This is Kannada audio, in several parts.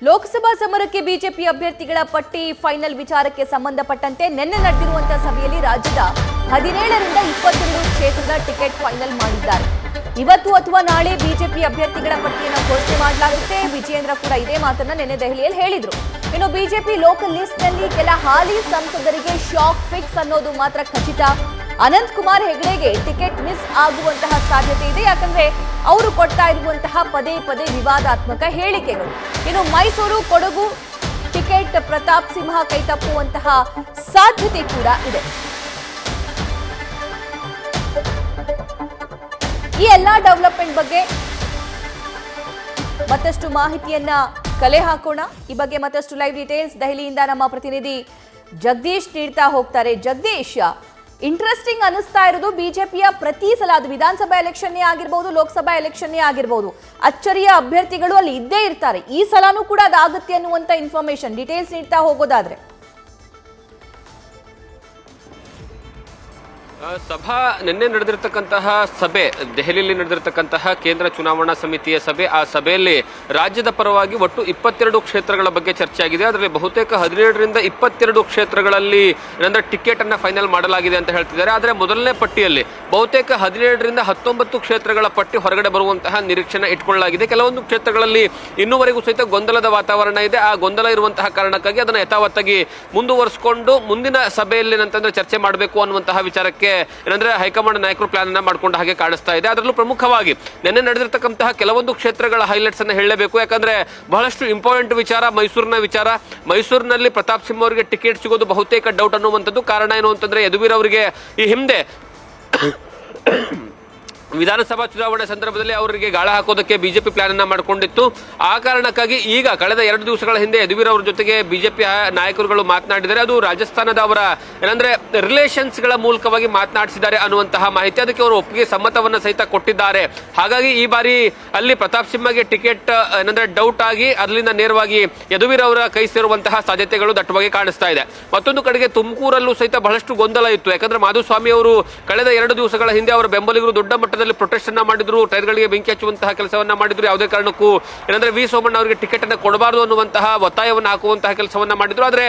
ಲೋಕಸಭಾ ಸಮರಕ್ಕೆ ಬಿಜೆಪಿ ಅಭ್ಯರ್ಥಿಗಳ ಪಟ್ಟಿ ಫೈನಲ್ ವಿಚಾರಕ್ಕೆ ಸಂಬಂಧಪಟ್ಟಂತೆ ನಿನ್ನೆ ನಡೆದಿರುವಂತಹ ಸಭೆಯಲ್ಲಿ ರಾಜ್ಯದ 17ರಿಂದ 22 ಕ್ಷೇತ್ರದ ಟಿಕೆಟ್ ಫೈನಲ್ ಮಾಡಿದ್ದಾರೆ. ಇವತ್ತು ಅಥವಾ ನಾಳೆ ಬಿಜೆಪಿ ಅಭ್ಯರ್ಥಿಗಳ ಪಟ್ಟಿಯನ್ನು ಘೋಷಣೆ ಮಾಡಲಾಗುತ್ತೆ. ವಿಜಯೇಂದ್ರ ಕೂಡ ಇದೇ ಮಾತನ್ನ ನಿನ್ನೆ ದೆಹಲಿಯಲ್ಲಿ ಹೇಳಿದ್ರು. ಇನ್ನು ಬಿಜೆಪಿ ಲೋಕಲ್ ಲಿಸ್ಟ್ ನಲ್ಲಿ ಕೆಲ ಹಾಲಿ ಸಂಸದರಿಗೆ ಶಾಕ್ ಫಿಕ್ಸ್ ಅನ್ನೋದು ಮಾತ್ರ ಖಚಿತ. ಅನಂತ್ ಕುಮಾರ್ ಹೆಗಡೆಗೆ ಟಿಕೆಟ್ ಮಿಸ್ ಆಗುವಂತಹ ಸಾಧ್ಯತೆ ಇದೆ. ಯಾಕಂದ್ರೆ ಅವರು ಕೊಡ್ತಾ ಇರುವಂತಹ ಪದೇ ಪದೇ ವಿವಾದಾತ್ಮಕ ಹೇಳಿಕೆಗಳು. ಇನ್ನು ಮೈಸೂರು ಕೊಡಗು ಟಿಕೆಟ್ ಪ್ರತಾಪ್ ಸಿಂಹ ಕೈತಪ್ಪುವಂತಹ ಸಾಧ್ಯತೆ ಕೂಡ ಇದೆ. ಈ ಎಲ್ಲಾ ಡೆವಲಪ್ಮೆಂಟ್ ಬಗ್ಗೆ ಮತ್ತಷ್ಟು ಮಾಹಿತಿಯನ್ನ ಕಲೆ ಹಾಕೋಣ. ಈ ಬಗ್ಗೆ ಮತ್ತಷ್ಟು ಲೈವ್ ಡೀಟೇಲ್ಸ್ ದೆಹಲಿಯಿಂದ ನಮ್ಮ ಪ್ರತಿನಿಧಿ ಜಗದೀಶ್ ನೀಡ್ತಾ ಹೋಗ್ತಾರೆ. ಜಗದೀಶ್, ಇಂಟ್ರೆಸ್ಟಿಂಗ್ ಅನಿಸ್ತಾ ಇರೋದು ಬಿಜೆಪಿಯ ಪ್ರತಿ ಸಲ ಅದು ವಿಧಾನಸಭಾ ಎಲೆಕ್ಷನ್ನೇ ಆಗಿರ್ಬೋದು, ಲೋಕಸಭಾ ಎಲೆಕ್ಷನ್ನೇ ಆಗಿರ್ಬೋದು, ಅಚ್ಚರಿಯ ಅಭ್ಯರ್ಥಿಗಳು ಅಲ್ಲಿ ಇದ್ದೇ ಇರ್ತಾರೆ. ಈ ಸಲನೂ ಕೂಡ ಅದಾಗುತ್ತೆ ಅನ್ನುವಂತ ಇನ್ಫಾರ್ಮೇಶನ್ ಡೀಟೇಲ್ಸ್ ನೀಡ್ತಾ ಹೋಗೋದಾದ್ರೆ ಸಭಾ ನಿನ್ನೆ ನಡೆದಿರತಕ್ಕಂತಹ ಸಭೆ, ದೆಹಲಿಯಲ್ಲಿ ನಡೆದಿರತಕ್ಕಂತಹ ಕೇಂದ್ರ ಚುನಾವಣಾ ಸಮಿತಿಯ ಸಭೆ. ಆ ಸಭೆಯಲ್ಲಿ ರಾಜ್ಯದ ಪರವಾಗಿ ಒಟ್ಟು 22 ಕ್ಷೇತ್ರಗಳ ಬಗ್ಗೆ ಚರ್ಚೆ ಆಗಿದೆ. ಅದರಲ್ಲಿ ಬಹುತೇಕ 17ರಿಂದ 22 ಕ್ಷೇತ್ರಗಳಲ್ಲಿ ಏನಂದ್ರೆ ಟಿಕೆಟ್ ಅನ್ನ ಫೈನಲ್ ಮಾಡಲಾಗಿದೆ ಅಂತ ಹೇಳ್ತಿದ್ದಾರೆ. ಆದರೆ ಮೊದಲನೇ ಪಟ್ಟಿಯಲ್ಲಿ ಬಹುತೇಕ 17ರಿಂದ 19 ಕ್ಷೇತ್ರಗಳ ಪಟ್ಟಿ ಹೊರಗಡೆ ಬರುವಂತಹ ನಿರೀಕ್ಷೆನ ಇಟ್ಕೊಳ್ಳಲಾಗಿದೆ. ಕೆಲವೊಂದು ಕ್ಷೇತ್ರಗಳಲ್ಲಿ ಇನ್ನೂವರೆಗೂ ಸಹಿತ ಗೊಂದಲದ ವಾತಾವರಣ ಇದೆ. ಆ ಗೊಂದಲ ಇರುವಂತಹ ಕಾರಣಕ್ಕಾಗಿ ಅದನ್ನು ಯಥಾವತ್ತಾಗಿ ಮುಂದುವರಿಸಿಕೊಂಡು ಮುಂದಿನ ಸಭೆಯಲ್ಲಿ ಏನಂತಂದ್ರೆ ಚರ್ಚೆ ಮಾಡಬೇಕು ಅನ್ನುವಂತಹ ವಿಚಾರಕ್ಕೆ ಏನಂದ್ರೆ ಹೈಕಮಾಂಡ್ ನಾಯಕರು ಪ್ಲಾನ್ ಅನ್ನ ಮಾಡ್ಕೊಂಡು ಹಾಗೆ ಕಾಣಿಸ್ತಾ ಇದೆ. ಅದರಲ್ಲೂ ಪ್ರಮುಖವಾಗಿ ನಿನ್ನೆ ನಡೆದಿರತಕ್ಕಂತಹ ಕೆಲವೊಂದು ಕ್ಷೇತ್ರಗಳ ಹೈಲೈಟ್ಸ್ ಅನ್ನ ಹೇಳಲೇಬೇಕು. ಯಾಕಂದ್ರೆ ಬಹಳಷ್ಟು ಇಂಪಾರ್ಟೆಂಟ್ ವಿಚಾರ ಮೈಸೂರಿನ ವಿಚಾರ. ಮೈಸೂರಿನಲ್ಲಿ ಪ್ರತಾಪ್ ಸಿಂಹ ಅವರಿಗೆ ಟಿಕೆಟ್ ಸಿಗೋದು ಬಹುತೇಕ ಡೌಟ್ ಅನ್ನುವಂಥದ್ದು. ಕಾರಣ ಏನು ಅಂತಂದ್ರೆ ಯದುವೀರ್ ಅವರಿಗೆ ಈ ಹಿಂದೆ ವಿಧಾನಸಭಾ ಚುನಾವಣೆ ಸಂದರ್ಭದಲ್ಲಿ ಅವರಿಗೆ ಗಾಳ ಹಾಕೋದಕ್ಕೆ ಬಿಜೆಪಿ ಪ್ಲಾನ್ ಅನ್ನ ಮಾಡಿಕೊಂಡಿತ್ತು. ಆ ಕಾರಣಕ್ಕಾಗಿ ಈಗ ಕಳೆದ 2 ದಿವಸಗಳ ಹಿಂದೆ ಯದುವೀರ್ ಅವರ ಜೊತೆಗೆ ಬಿಜೆಪಿ ನಾಯಕರುಗಳು ಮಾತನಾಡಿದ್ದಾರೆ. ಅದು ರಾಜಸ್ಥಾನದ ಅವರ ಏನಂದ್ರೆ ರಿಲೇಷನ್ಸ್ ಗಳ ಮೂಲಕವಾಗಿ ಮಾತನಾಡಿಸಿದ್ದಾರೆ ಅನ್ನುವಂತಹ ಮಾಹಿತಿ. ಅದಕ್ಕೆ ಅವರು ಒಪ್ಪಿಗೆ ಸಮ್ಮತವನ್ನ ಸಹಿತ ಕೊಟ್ಟಿದ್ದಾರೆ. ಹಾಗಾಗಿ ಈ ಬಾರಿ ಅಲ್ಲಿ ಪ್ರತಾಪ್ ಸಿಂಹಗೆ ಟಿಕೆಟ್ ಏನಂದ್ರೆ ಡೌಟ್ ಆಗಿ ಅಲ್ಲಿಂದ ನೇರವಾಗಿ ಯದುವೀರ್ ಅವರ ಕೈ ಸೇರುವಂತಹ ಸಾಧ್ಯತೆಗಳು ದಟ್ಟವಾಗಿ ಕಾಣಿಸ್ತಾ ಇದೆ. ಮತ್ತೊಂದು ಕಡೆಗೆ ತುಮಕೂರಲ್ಲೂ ಸಹಿತ ಬಹಳಷ್ಟು ಗೊಂದಲ ಇತ್ತು. ಯಾಕಂದ್ರೆ ಮಾಧುಸ್ವಾಮಿ ಅವರು ಕಳೆದ 2 ದಿವಸಗಳ ಹಿಂದೆ ಅವರ ಬೆಂಬಲಿಗರು ದೊಡ್ಡ ಮಟ್ಟದಲ್ಲಿ ಪ್ರೊಟೆಸ್ಟ್ ಅನ್ನ ಮಾಡಿದ್ರು, ಟೈರ್ಗಳಿಗೆ ಬೆಂಕಿ ಹಚ್ಚುವಂತಹ ಕೆಲಸವನ್ನ ಮಾಡಿದ್ರು. ಯಾವುದೇ ಕಾರಣಕ್ಕೂ ಏನಂದ್ರೆ ವಿ ಸೋಮಣ್ಣ ಅವರಿಗೆ ಟಿಕೆಟ್ ಅನ್ನು ಕೊಡಬಾರದು ಅನ್ನುವಂತಹ ಒತ್ತಾಯವನ್ನು ಹಾಕುವಂತಹ ಕೆಲಸವನ್ನ ಮಾಡಿದ್ರು. ಆದ್ರೆ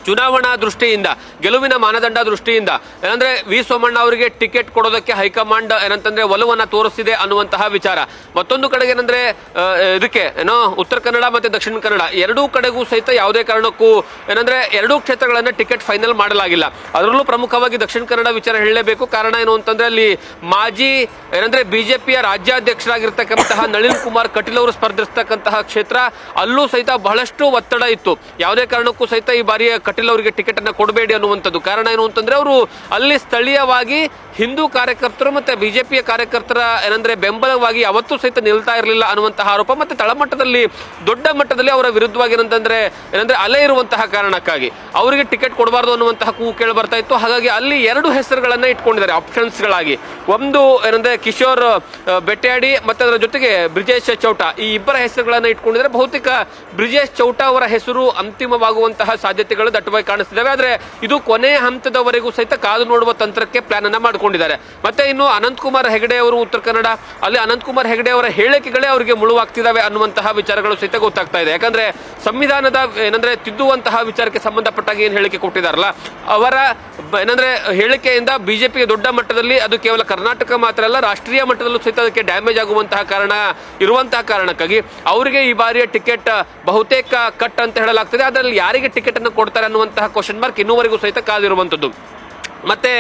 ಚುನಾವಣಾ ದೃಷ್ಟಿಯಿಂದ, ಗೆಲುವಿನ ಮಾನದಂಡ ದೃಷ್ಟಿಯಿಂದ ಏನಂದ್ರೆ ವಿ ಸೋಮಣ್ಣ ಅವರಿಗೆ ಟಿಕೆಟ್ ಕೊಡೋದಕ್ಕೆ ಹೈಕಮಾಂಡ್ ಏನಂತಂದ್ರೆ ಒಲವನ್ನ ತೋರಿಸಿದೆ ಅನ್ನುವಂತಹ ವಿಚಾರ. ಮತ್ತೊಂದು ಕಡೆಗೆ ಏನಂದ್ರೆ ಇದಕ್ಕೆ ಏನೋ ಉತ್ತರ ಕನ್ನಡ ಮತ್ತೆ ದಕ್ಷಿಣ ಕನ್ನಡ ಎರಡೂ ಕಡೆಗೂ ಸಹಿತ ಯಾವುದೇ ಕಾರಣಕ್ಕೂ ಏನಂದ್ರೆ 2 ಕ್ಷೇತ್ರಗಳನ್ನ ಟಿಕೆಟ್ ಫೈನಲ್ ಮಾಡಲಾಗಿಲ್ಲ. ಅದರಲ್ಲೂ ಪ್ರಮುಖವಾಗಿ ದಕ್ಷಿಣ ಕನ್ನಡ ವಿಚಾರ ಹೇಳಲೇಬೇಕು. ಕಾರಣ ಏನು ಅಂತಂದ್ರೆ ಅಲ್ಲಿ ಮಾಜಿ ಏನಂದ್ರೆ ಬಿಜೆಪಿಯ ರಾಜ್ಯಾಧ್ಯಕ್ಷರಾಗಿರ್ತಕ್ಕಂತಹ ನಳಿನ್ ಕುಮಾರ್ ಕಟೀಲ್ ಅವರು ಸ್ಪರ್ಧಿಸ್ತಕ್ಕಂತಹ ಕ್ಷೇತ್ರ. ಅಲ್ಲೂ ಸಹಿತ ಬಹಳಷ್ಟು ಒತ್ತಡ ಇತ್ತು. ಯಾವುದೇ ಕಾರಣಕ್ಕೂ ಸಹಿತ ಈ ಬಾರಿಯ ಕಟೀಲ್ ಅವರಿಗೆ ಟಿಕೆಟ್ ಅನ್ನ ಕೊಡಬೇಡಿ ಅನ್ನುವಂಥದ್ದು. ಕಾರಣ ಏನು ಅಂತಂದ್ರೆ ಅವರು ಅಲ್ಲಿ ಸ್ಥಳೀಯವಾಗಿ ಹಿಂದೂ ಕಾರ್ಯಕರ್ತರು ಮತ್ತೆ ಬಿಜೆಪಿಯ ಕಾರ್ಯಕರ್ತರ ಏನಂದ್ರೆ ಬೆಂಬಲವಾಗಿ ಯಾವತ್ತೂ ಸಹಿತ ನಿಲ್ತಾ ಇರಲಿಲ್ಲ ಅನ್ನುವಂತಹ ಆರೋಪ. ಮತ್ತೆ ತಳಮಟ್ಟದಲ್ಲಿ ದೊಡ್ಡ ಮಟ್ಟದಲ್ಲಿ ಅವರ ವಿರುದ್ಧವಾಗಿ ಏನಂತಂದ್ರೆ ಅಲೆ ಇರುವಂತಹ ಕಾರಣಕ್ಕಾಗಿ ಅವರಿಗೆ ಟಿಕೆಟ್ ಕೊಡಬಾರದು ಅನ್ನುವಂತಹ ಕೂಗು ಕೇಳಿ ಬರ್ತಾ ಇತ್ತು. ಹಾಗಾಗಿ ಅಲ್ಲಿ 2 ಹೆಸರುಗಳನ್ನ ಇಟ್ಕೊಂಡಿದ್ದಾರೆ ಆಪ್ಷನ್ಸ್ ಗಳಾಗಿ. ಒಂದು ಏನಂದ್ರೆ ಕಿಶೋರ್ ಬೆಟ್ಟಾಡಿ ಮತ್ತೆ ಅದರ ಜೊತೆಗೆ ಬ್ರಿಜೇಶ್ ಚೌಟಾ, ಈ ಇಬ್ಬರ ಹೆಸರುಗಳನ್ನ ಇಟ್ಕೊಂಡಿದ್ದಾರೆ. ಬಹುತೇಕ ಬ್ರಿಜೇಶ್ ಚೌಟಾ ಅವರ ಹೆಸರು ಅಂತಿಮವಾಗುವಂತಹ ಸಾಧ್ಯತೆಗಳು ದಟ್ಟವಾಗಿ ಕಾಣಿಸ್ತಿದ್ದಾವೆ. ಆದ್ರೆ ಇದು ಕೊನೆಯ ಹಂತದವರೆಗೂ ಸಹಿತ ಕಾದು ನೋಡುವ ತಂತ್ರಕ್ಕೆ ಪ್ಲಾನ್ ಅನ್ನ ಮಾಡಿಕೊಂಡಿದ್ದಾರೆ. ಮತ್ತೆ ಇನ್ನು ಅನಂತ್ ಕುಮಾರ್ ಹೆಗಡೆ ಅವರು ಉತ್ತರ ಕನ್ನಡ, ಅಲ್ಲಿ ಅನಂತ್ ಕುಮಾರ್ ಹೆಗಡೆ ಅವರ ಹೇಳಿಕೆಗಳೇ ಅವರಿಗೆ ಮುಳುವಾಗ್ತಿದ್ದಾವೆ ಅನ್ನುವಂತಹ ವಿಚಾರಗಳು ಸಹಿತ ಗೊತ್ತಾಗ್ತಾ ಇದೆ. ಯಾಕಂದ್ರೆ ಸಂವಿಧಾನದ ಏನಂದ್ರೆ ತಿದ್ದುವಂತಹ ವಿಚಾರಕ್ಕೆ ಸಂಬಂಧಪಟ್ಟಾಗ ಏನ್ ಹೇಳಿಕೆ ಕೊಟ್ಟಿದಾರಲ್ಲ, ಅವರ ಏನಂದ್ರೆ ಹೇಳಿಕೆಯಿಂದ ಬಿಜೆಪಿಗೆ ದೊಡ್ಡ ಮಟ್ಟದಲ್ಲಿ, ಅದು ಕೇವಲ ಕರ್ನಾಟಕ ಮಾತ್ರ ಅಲ್ಲ ರಾಷ್ಟ್ರೀಯ ಮಟ್ಟದಲ್ಲೂ ಸಹಿತ ಅದಕ್ಕೆ ಡ್ಯಾಮೇಜ್ ಆಗುವಂತಹ ಕಾರಣ ಇರುವಂತಹ ಕಾರಣಕ್ಕಾಗಿ ಅವರಿಗೆ ಈ ಬಾರಿಯ ಟಿಕೆಟ್ ಬಹುತೇಕ ಕಟ್ ಅಂತ ಹೇಳಲಾಗ್ತದೆ. ಅದರಲ್ಲಿ ಯಾರಿಗೆ ಟಿಕೆಟ್ ಅನ್ನು ಕೊಡ್ತಾರೆ ಅನ್ನುವಂತಹ ಕ್ವಶನ್ ಮಾರ್ಕ್ ಇನ್ನೂವರೆಗೂ ಸಹಿತ ಕಾದಿರುವಂತದ್ದು. ಮತ್ತೆ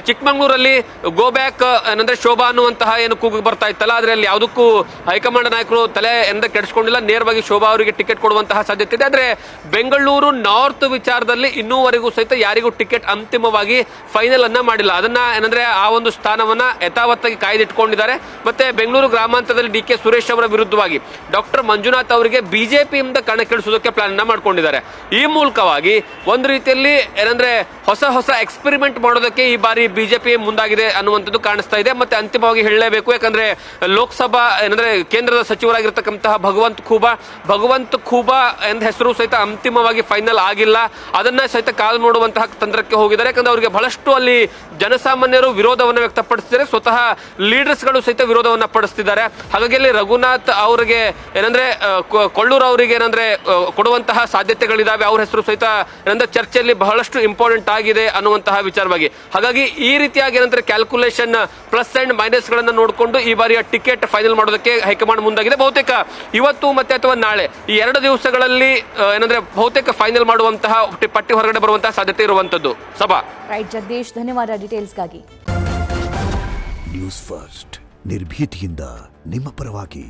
ಚಿಕ್ಕಮಂಗ್ಳೂರಲ್ಲಿ ಗೋ ಬ್ಯಾಕ್ ಏನಂದ್ರೆ ಶೋಭಾ ಅನ್ನುವಂತಹ ಏನು ಕೂಗು ಬರ್ತಾ ಇತ್ತಲ್ಲ, ಆದ್ರೆ ಅಲ್ಲಿ ಯಾವುದಕ್ಕೂ ಹೈಕಮಾಂಡ್ ನಾಯಕರು ತಲೆ ಕೆಡಿಸ್ಕೊಂಡಿಲ್ಲ. ನೇರವಾಗಿ ಶೋಭಾ ಅವರಿಗೆ ಟಿಕೆಟ್ ಕೊಡುವಂತಹ ಸಾಧ್ಯತೆ ಇದೆ. ಆದ್ರೆ ಬೆಂಗಳೂರು ನಾರ್ತ್ ವಿಚಾರದಲ್ಲಿ ಇನ್ನೂವರೆಗೂ ಸಹಿತ ಯಾರಿಗೂ ಟಿಕೆಟ್ ಅಂತಿಮವಾಗಿ ಫೈನಲ್ ಅನ್ನ ಮಾಡಿಲ್ಲ. ಅದನ್ನ ಏನಂದ್ರೆ ಆ ಒಂದು ಸ್ಥಾನವನ್ನ ಯಥಾವತ್ತಾಗಿ ಕಾಯ್ದಿಟ್ಕೊಂಡಿದ್ದಾರೆ. ಮತ್ತೆ ಬೆಂಗಳೂರು ಗ್ರಾಮಾಂತರದಲ್ಲಿ ಡಿ ಕೆ ಸುರೇಶ್ ಅವರ ವಿರುದ್ಧವಾಗಿ ಡಾಕ್ಟರ್ ಮಂಜುನಾಥ್ ಅವರಿಗೆ ಬಿಜೆಪಿಯಿಂದ ಕಣಕ್ಕಿಳಿಸೋದಕ್ಕೆ ಪ್ಲಾನ್ ಅನ್ನ ಮಾಡ್ಕೊಂಡಿದ್ದಾರೆ. ಈ ಮೂಲಕವಾಗಿ ಒಂದು ರೀತಿಯಲ್ಲಿ ಏನಂದ್ರೆ ಹೊಸ ಎಕ್ಸ್ಪೆರಿಮೆಂಟ್ ಮಾಡೋದಕ್ಕೆ ಈ ಬಾರಿ ಬಿಜೆಪಿ ಮುಂದಾಗಿದೆ ಅನ್ನುವಂಥದ್ದು ಕಾಣಿಸ್ತಾ ಇದೆ. ಮತ್ತೆ ಅಂತಿಮವಾಗಿ ಹೇಳಲೇಬೇಕು, ಯಾಕಂದ್ರೆ ಲೋಕಸಭಾ ಏನಂದ್ರೆ ಕೇಂದ್ರದ ಸಚಿವರಾಗಿರ್ತಕ್ಕಂತಹ ಭಗವಂತ್ ಖೂಬಾ ಎಂದ ಹೆಸರು ಸಹಿತ ಅಂತಿಮವಾಗಿ ಫೈನಲ್ ಆಗಿಲ್ಲ. ಅದನ್ನ ಸಹಿತ ಕಾಲ್ ನೋಡುವಂತಹ ತಂತ್ರಕ್ಕೆ ಹೋಗಿದ್ದಾರೆ. ಯಾಕಂದ್ರೆ ಅವರಿಗೆ ಬಹಳಷ್ಟು ಅಲ್ಲಿ ಜನಸಾಮಾನ್ಯರು ವಿರೋಧವನ್ನು ವ್ಯಕ್ತಪಡಿಸಿದ್ದಾರೆ, ಸ್ವತಃ ಲೀಡರ್ಸ್ಗಳು ಸಹಿತ ವಿರೋಧವನ್ನ ಪಡಿಸ್ತಿದ್ದಾರೆ. ಹಾಗಾಗಿ ಅಲ್ಲಿ ರಘುನಾಥ್ ಅವರಿಗೆ ಏನಂದ್ರೆ ಕೊಳ್ಳೂರು ಅವರಿಗೆ ಏನಂದ್ರೆ ಕೊಡುವಂತಹ ಸಾಧ್ಯತೆಗಳಿದಾವೆ. ಅವ್ರ ಹೆಸರು ಸಹಿತ ಏನಂದ್ರೆ ಚರ್ಚೆಯಲ್ಲಿ ಬಹಳಷ್ಟು ಇಂಪಾರ್ಟೆಂಟ್ ಆಗಿದೆ ಅನ್ನುವಂತಹ ವಿಚಾರವಾಗಿ. ಹಾಗಾಗಿ ಈ ರೀತಿಯಾಗಿ ಏನಂದ್ರೆ ಕ್ಯಾಲ್ಕುಲೇಷನ್ ಪ್ಲಸ್ ಅಂಡ್ ಮೈನಸ್ ಗಳನ್ನ ನೋಡಿಕೊಂಡು ಈ ಬಾರಿಯ ಟಿಕೆಟ್ ಫೈನಲ್ ಮಾಡೋದಕ್ಕೆ ಹೈಕಮಾಂಡ್ ಮುಂದಾಗಿದೆ. ಬಹುತೇಕ ಇವತ್ತು ಮತ್ತೆ ಅಥವಾ ನಾಳೆ ಈ 2 ದಿವಸಗಳಲ್ಲಿ ಏನಂದ್ರೆ ಬಹುತೇಕ ಫೈನಲ್ ಮಾಡುವಂತಹ ಪಟ್ಟಿ ಹೊರಗಡೆ ಬರುವಂತಹ ಸಾಧ್ಯತೆ ಇರುವಂತದ್ದು. ಸಭಾ ರೈಟ್ ಜಗದೀಶ್, ಧನ್ಯವಾದ ಡೀಟೇಲ್ಸ್ಗಾಗಿ. ನ್ಯೂಸ್ ಫಸ್ಟ್ ನಿರ್ಭೀತಿಯಿಂದ ನಿಮ್ಮ ಪರವಾಗಿ.